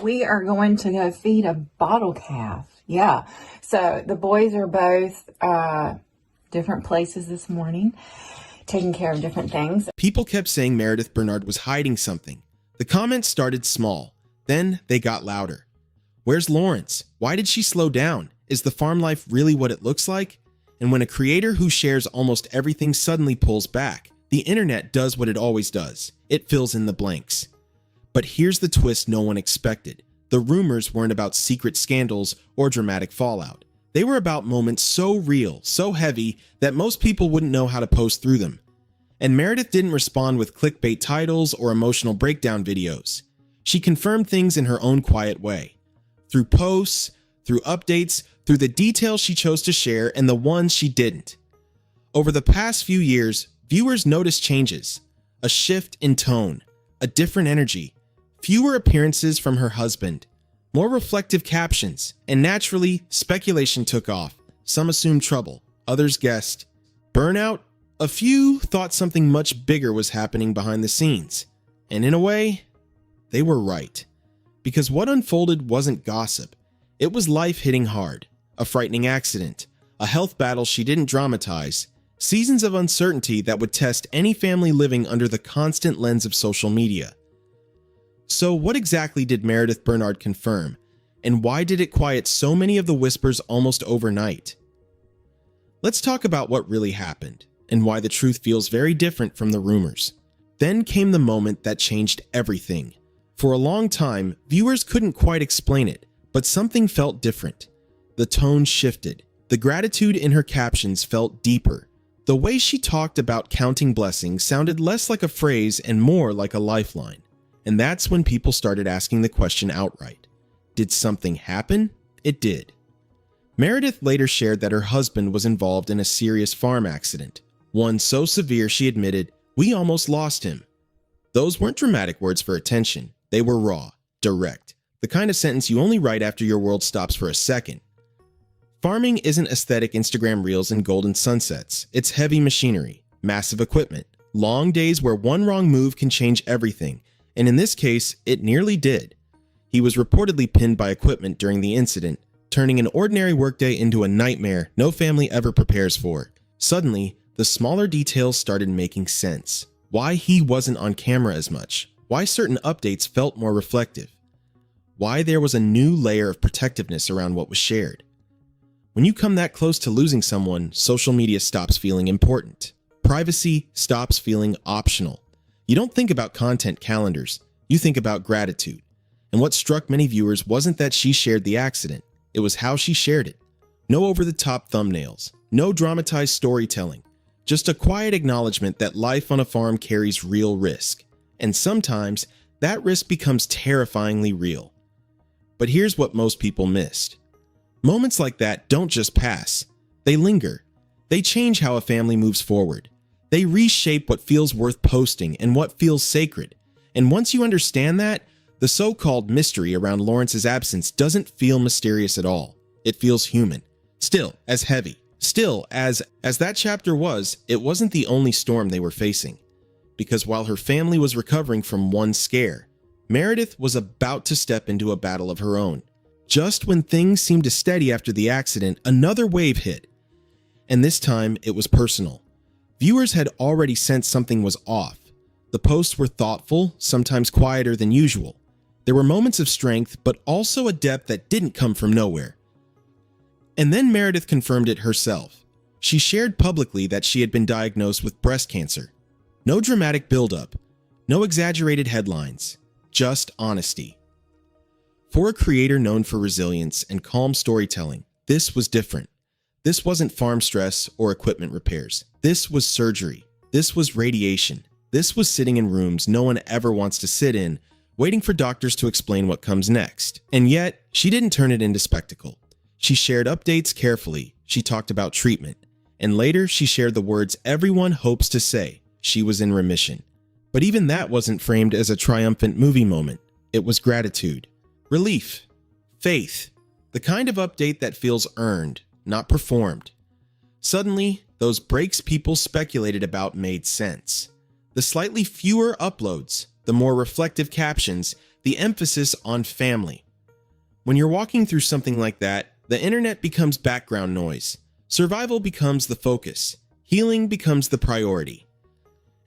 We are going to go feed a bottle calf. Yeah. So the boys are both different places this morning, taking care of different things. People kept saying Meredith Bernard was hiding something. The comments started small, then they got louder. Where's Lawrence? Why did she slow down? Is the farm life really what it looks like? And when a creator who shares almost everything suddenly pulls back, the internet does what it always does. It fills in the blanks. But here's the twist no one expected. The rumors weren't about secret scandals or dramatic fallout. They were about moments so real, so heavy, that most people wouldn't know how to post through them. And Meredith didn't respond with clickbait titles or emotional breakdown videos. She confirmed things in her own quiet way. Through posts, through updates, through the details she chose to share and the ones she didn't. Over the past few years, viewers noticed changes. A shift in tone, a different energy, fewer appearances from her husband, more reflective captions, and naturally, speculation took off. Some assumed trouble, others guessed burnout. A few thought something much bigger was happening behind the scenes. And in a way, they were right. Because what unfolded wasn't gossip. It was life hitting hard. A frightening accident. A health battle she didn't dramatize. Seasons of uncertainty that would test any family living under the constant lens of social media. So what exactly did Meredith Bernard confirm? And why did it quiet so many of the whispers almost overnight? Let's talk about what really happened, and why the truth feels very different from the rumors. Then came the moment that changed everything. For a long time, viewers couldn't quite explain it, but something felt different. The tone shifted. The gratitude in her captions felt deeper. The way she talked about counting blessings sounded less like a phrase and more like a lifeline. And that's when people started asking the question outright. Did something happen? It did. Meredith later shared that her husband was involved in a serious farm accident. One so severe she admitted, "We almost lost him." Those weren't dramatic words for attention. They were raw, direct, the kind of sentence you only write after your world stops for a second. Farming isn't aesthetic Instagram reels and golden sunsets. It's heavy machinery, massive equipment, long days where one wrong move can change everything, and in this case, it nearly did. He was reportedly pinned by equipment during the incident, turning an ordinary workday into a nightmare no family ever prepares for. Suddenly, the smaller details started making sense. Why he wasn't on camera as much. Why certain updates felt more reflective. Why there was a new layer of protectiveness around what was shared. When you come that close to losing someone, social media stops feeling important. Privacy stops feeling optional. You don't think about content calendars. You think about gratitude. And what struck many viewers wasn't that she shared the accident. It was how she shared it. No over-the-top thumbnails. No dramatized storytelling. Just a quiet acknowledgement that life on a farm carries real risk. And sometimes, that risk becomes terrifyingly real. But here's what most people missed. Moments like that don't just pass. They linger. They change how a family moves forward. They reshape what feels worth posting and what feels sacred. And once you understand that, the so-called mystery around Lawrence's absence doesn't feel mysterious at all. It feels human. Still, as heavy. Still, as that chapter was, it wasn't the only storm they were facing. Because while her family was recovering from one scare, Meredith was about to step into a battle of her own. Just when things seemed to steady after the accident, another wave hit. And this time, it was personal. Viewers had already sensed something was off. The posts were thoughtful, sometimes quieter than usual. There were moments of strength, but also a depth that didn't come from nowhere. And then Meredith confirmed it herself. She shared publicly that she had been diagnosed with breast cancer. No dramatic buildup, no exaggerated headlines, just honesty. For a creator known for resilience and calm storytelling, this was different. This wasn't farm stress or equipment repairs. This was surgery. This was radiation. This was sitting in rooms no one ever wants to sit in, waiting for doctors to explain what comes next. And yet, she didn't turn it into spectacle. She shared updates carefully. She talked about treatment. And later, she shared the words everyone hopes to say. She was in remission. But even that wasn't framed as a triumphant movie moment. It was gratitude, relief, faith, the kind of update that feels earned, not performed. Suddenly, those breaks people speculated about made sense. The slightly fewer uploads, the more reflective captions, the emphasis on family. When you're walking through something like that, the internet becomes background noise. Survival becomes the focus. Healing becomes the priority.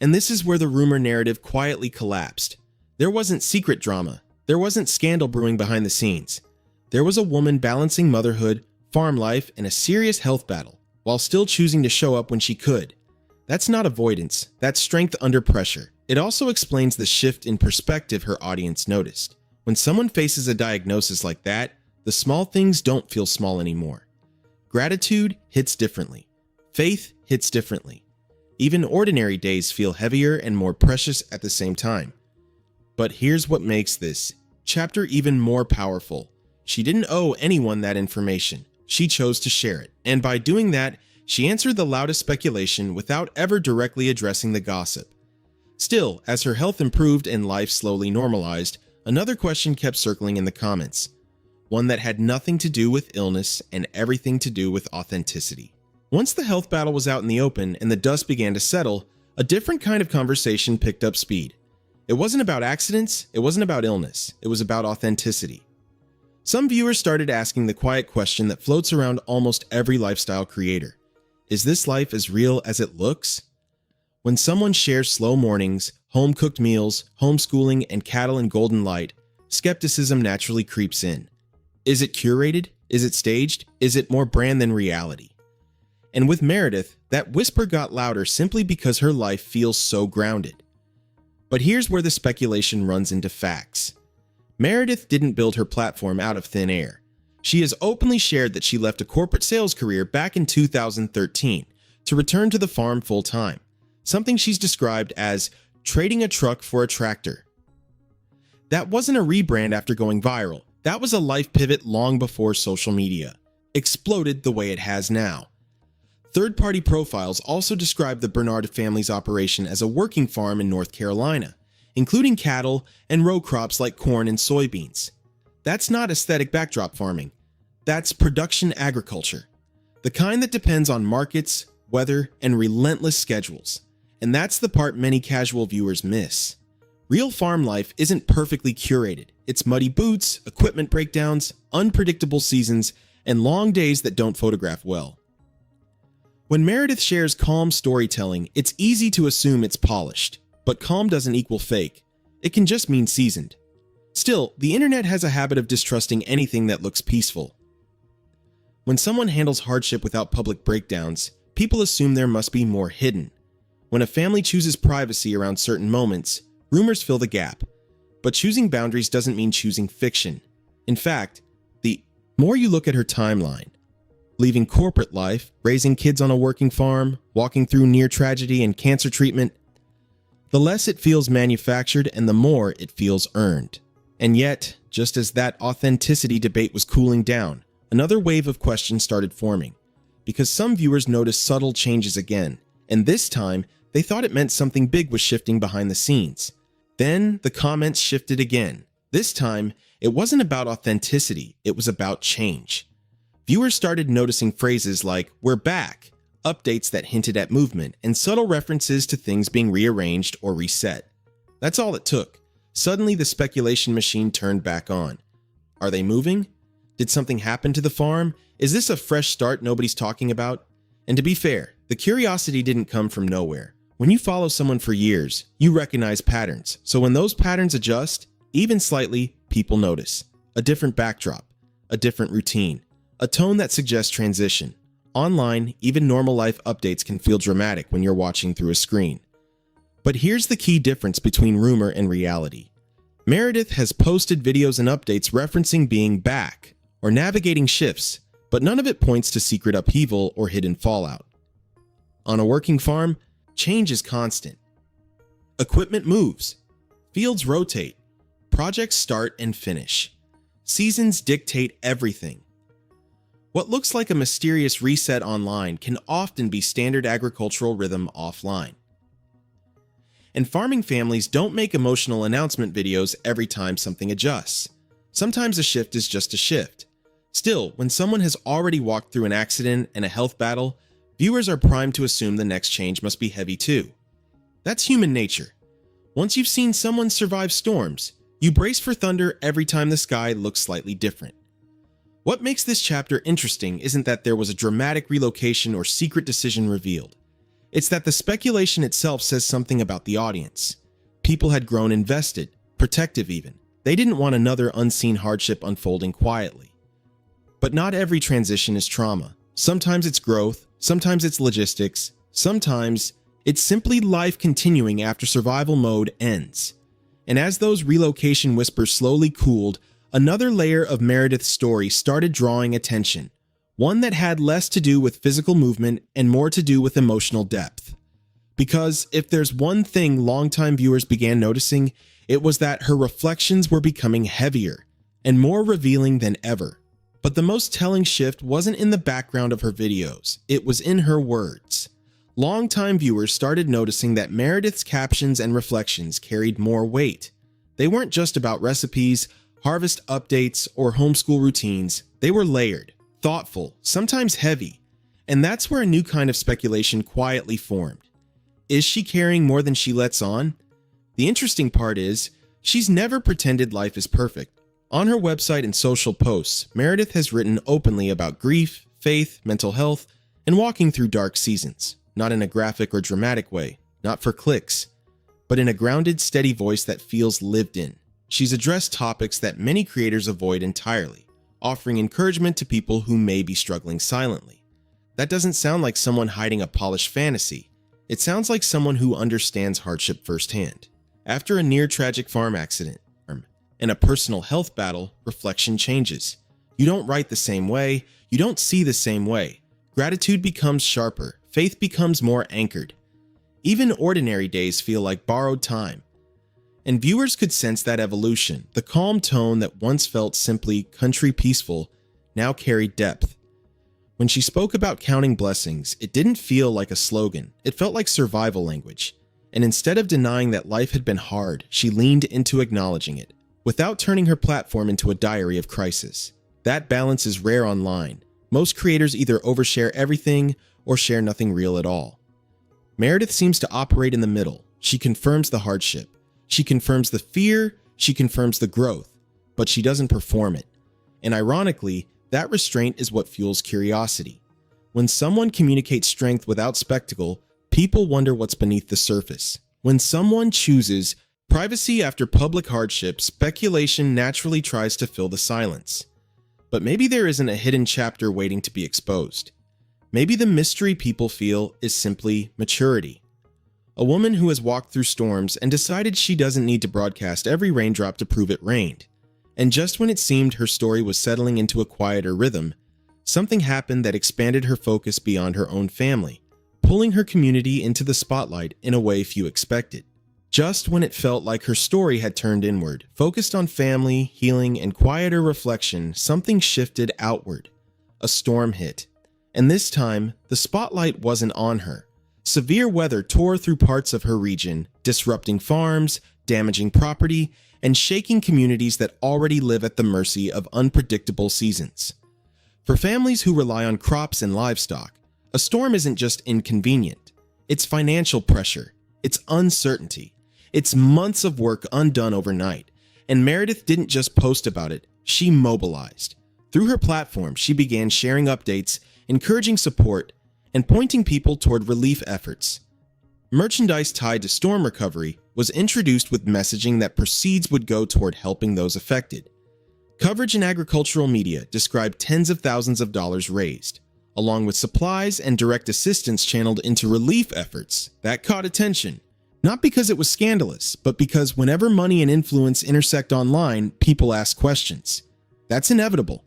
And this is where the rumor narrative quietly collapsed. There wasn't secret drama. There wasn't scandal brewing behind the scenes. There was a woman balancing motherhood, farm life, and a serious health battle, while still choosing to show up when she could. That's not avoidance. That's strength under pressure. It also explains the shift in perspective her audience noticed. When someone faces a diagnosis like that, the small things don't feel small anymore. Gratitude hits differently. Faith hits differently. Even ordinary days feel heavier and more precious at the same time. But here's what makes this chapter even more powerful. She didn't owe anyone that information. She chose to share it. And by doing that, she answered the loudest speculation without ever directly addressing the gossip. Still, as her health improved and life slowly normalized, another question kept circling in the comments. One that had nothing to do with illness and everything to do with authenticity. Once the health battle was out in the open and the dust began to settle, a different kind of conversation picked up speed. It wasn't about accidents, it wasn't about illness, it was about authenticity. Some viewers started asking the quiet question that floats around almost every lifestyle creator. Is this life as real as it looks? When someone shares slow mornings, home-cooked meals, homeschooling, and cattle in golden light, skepticism naturally creeps in. Is it curated? Is it staged? Is it more brand than reality? And with Meredith, that whisper got louder simply because her life feels so grounded. But here's where the speculation runs into facts. Meredith didn't build her platform out of thin air. She has openly shared that she left a corporate sales career back in 2013 to return to the farm full-time, something she's described as trading a truck for a tractor. That wasn't a rebrand after going viral. That was a life pivot long before social media exploded the way it has now. Third-party profiles also describe the Bernard family's operation as a working farm in North Carolina, including cattle and row crops like corn and soybeans. That's not aesthetic backdrop farming. That's production agriculture, the kind that depends on markets, weather, and relentless schedules. And that's the part many casual viewers miss. Real farm life isn't perfectly curated. It's muddy boots, equipment breakdowns, unpredictable seasons, and long days that don't photograph well. When Meredith shares calm storytelling, it's easy to assume it's polished, but calm doesn't equal fake. It can just mean seasoned. Still, the internet has a habit of distrusting anything that looks peaceful. When someone handles hardship without public breakdowns, people assume there must be more hidden. When a family chooses privacy around certain moments, rumors fill the gap. But choosing boundaries doesn't mean choosing fiction. In fact, the more you look at her timeline, leaving corporate life, raising kids on a working farm, walking through near tragedy and cancer treatment, the less it feels manufactured and the more it feels earned. And yet, just as that authenticity debate was cooling down, another wave of questions started forming, because some viewers noticed subtle changes again, and this time, they thought it meant something big was shifting behind the scenes. Then, the comments shifted again. This time, it wasn't about authenticity, it was about change. Viewers started noticing phrases like, "We're back," updates that hinted at movement, and subtle references to things being rearranged or reset. That's all it took. Suddenly, the speculation machine turned back on. Are they moving? Did something happen to the farm? Is this a fresh start nobody's talking about? And to be fair, the curiosity didn't come from nowhere. When you follow someone for years, you recognize patterns. So when those patterns adjust, even slightly, people notice. A different backdrop, a different routine, a tone that suggests transition. Online, even normal life updates can feel dramatic when you're watching through a screen. But here's the key difference between rumor and reality. Meredith has posted videos and updates referencing being back or navigating shifts, but none of it points to secret upheaval or hidden fallout. On a working farm, change is constant. Equipment moves. Fields rotate. Projects start and finish. Seasons dictate everything. What looks like a mysterious reset online can often be standard agricultural rhythm offline. And farming families don't make emotional announcement videos every time something adjusts. Sometimes a shift is just a shift. Still, when someone has already walked through an accident and a health battle, viewers are primed to assume the next change must be heavy too. That's human nature. Once you've seen someone survive storms, You brace for thunder every time the sky looks slightly different. What makes this chapter interesting isn't that there was a dramatic relocation or secret decision revealed. It's that the speculation itself says something about the audience. People had grown invested, protective even. They didn't want another unseen hardship unfolding quietly. But not every transition is trauma. Sometimes it's growth, sometimes it's logistics, sometimes it's simply life continuing after survival mode ends. And as those relocation whispers slowly cooled, another layer of Meredith's story started drawing attention, one that had less to do with physical movement and more to do with emotional depth. Because if there's one thing longtime viewers began noticing, it was that her reflections were becoming heavier and more revealing than ever. But the most telling shift wasn't in the background of her videos, it was in her words. Longtime viewers started noticing that Meredith's captions and reflections carried more weight. They weren't just about recipes, harvest updates, or homeschool routines. They were layered, thoughtful, sometimes heavy. And that's where a new kind of speculation quietly formed. Is she carrying more than she lets on? The interesting part is, she's never pretended life is perfect. On her website and social posts, Meredith has written openly about grief, faith, mental health, and walking through dark seasons. Not in a graphic or dramatic way, not for clicks, but in a grounded, steady voice that feels lived in. She's addressed topics that many creators avoid entirely, offering encouragement to people who may be struggling silently. That doesn't sound like someone hiding a polished fantasy. It sounds like someone who understands hardship firsthand. After a near-tragic farm accident and a personal health battle, reflection changes. You don't write the same way, you don't see the same way. Gratitude becomes sharper, faith becomes more anchored. Even ordinary days feel like borrowed time. And viewers could sense that evolution. The calm tone that once felt simply country peaceful now carried depth. When she spoke about counting blessings, it didn't feel like a slogan. It felt like survival language. And instead of denying that life had been hard, she leaned into acknowledging it, without turning her platform into a diary of crisis. That balance is rare online. Most creators either overshare everything or share nothing real at all. Meredith seems to operate in the middle. She confirms the hardship. She confirms the fear. She confirms the growth. But she doesn't perform it. And ironically, that restraint is what fuels curiosity. When someone communicates strength without spectacle, people wonder what's beneath the surface. When someone chooses privacy after public hardship, speculation naturally tries to fill the silence. But maybe there isn't a hidden chapter waiting to be exposed. Maybe the mystery people feel is simply maturity. A woman who has walked through storms and decided she doesn't need to broadcast every raindrop to prove it rained. And just when it seemed her story was settling into a quieter rhythm, something happened that expanded her focus beyond her own family, pulling her community into the spotlight in a way few expected. Just when it felt like her story had turned inward, focused on family, healing, and quieter reflection, something shifted outward. A storm hit. And this time, the spotlight wasn't on her. Severe weather tore through parts of her region, disrupting farms, damaging property, and shaking communities that already live at the mercy of unpredictable seasons. For families who rely on crops and livestock, a storm isn't just inconvenient. It's financial pressure. It's uncertainty. It's months of work undone overnight. And Meredith didn't just post about it, she mobilized. Through her platform, she began sharing updates, encouraging support, and pointing people toward relief efforts. Merchandise tied to storm recovery was introduced with messaging that proceeds would go toward helping those affected. Coverage in agricultural media described tens of thousands of dollars raised, along with supplies and direct assistance channeled into relief efforts. That caught attention, not because it was scandalous, but because whenever money and influence intersect online, people ask questions. That's inevitable.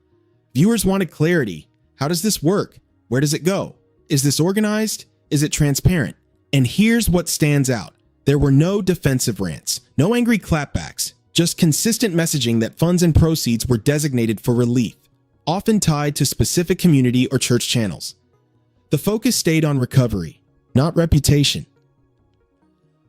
Viewers wanted clarity. How does this work? Where does it go? Is this organized? Is it transparent? And here's what stands out. There were no defensive rants, no angry clapbacks, just consistent messaging that funds and proceeds were designated for relief, often tied to specific community or church channels. The focus stayed on recovery, not reputation.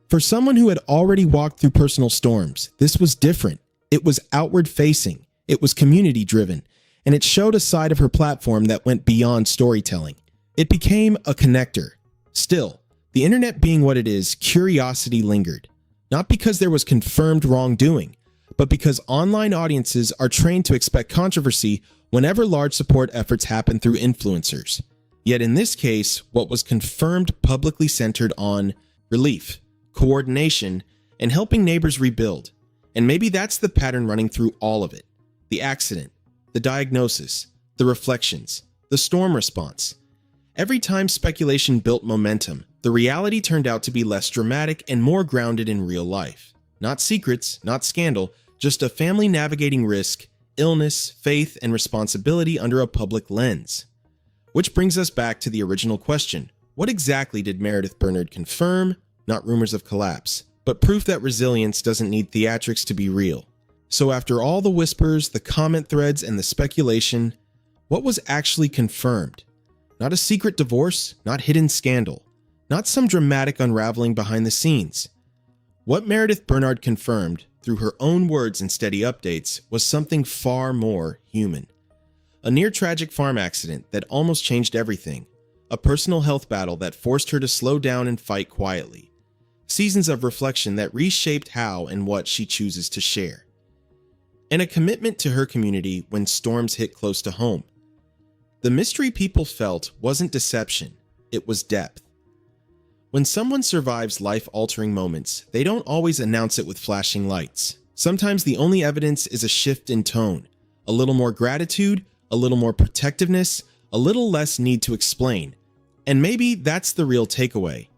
For someone who had already walked through personal storms, this was different. It was outward-facing, it was community-driven, and it showed a side of her platform that went beyond storytelling. It became a connector. Still, the internet being what it is, curiosity lingered. Not because there was confirmed wrongdoing, but because online audiences are trained to expect controversy whenever large support efforts happen through influencers. Yet in this case, what was confirmed publicly centered on relief, coordination, and helping neighbors rebuild. And maybe that's the pattern running through all of it. The accident, the diagnosis, the reflections, the storm response. Every time speculation built momentum, the reality turned out to be less dramatic and more grounded in real life. Not secrets, not scandal, just a family navigating risk, illness, faith, and responsibility under a public lens. Which brings us back to the original question. What exactly did Meredith Bernard confirm? Not rumors of collapse, but proof that resilience doesn't need theatrics to be real. So after all the whispers, the comment threads, and the speculation, what was actually confirmed? Not a secret divorce, not hidden scandal, not some dramatic unraveling behind the scenes. What Meredith Bernard confirmed, through her own words and steady updates, was something far more human. A near-tragic farm accident that almost changed everything. A personal health battle that forced her to slow down and fight quietly. Seasons of reflection that reshaped how and what she chooses to share. And a commitment to her community when storms hit close to home. The mystery people felt wasn't deception, it was depth. When someone survives life-altering moments, they don't always announce it with flashing lights. Sometimes the only evidence is a shift in tone, a little more gratitude, a little more protectiveness, a little less need to explain. And maybe that's the real takeaway.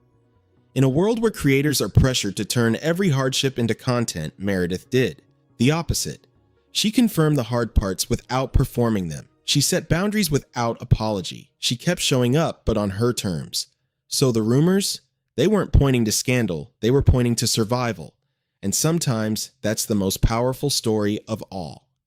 In a world where creators are pressured to turn every hardship into content, Meredith did the opposite. She confirmed the hard parts without performing them. She set boundaries without apology. She kept showing up, but on her terms. So the rumors, they weren't pointing to scandal, they were pointing to survival. And sometimes that's the most powerful story of all.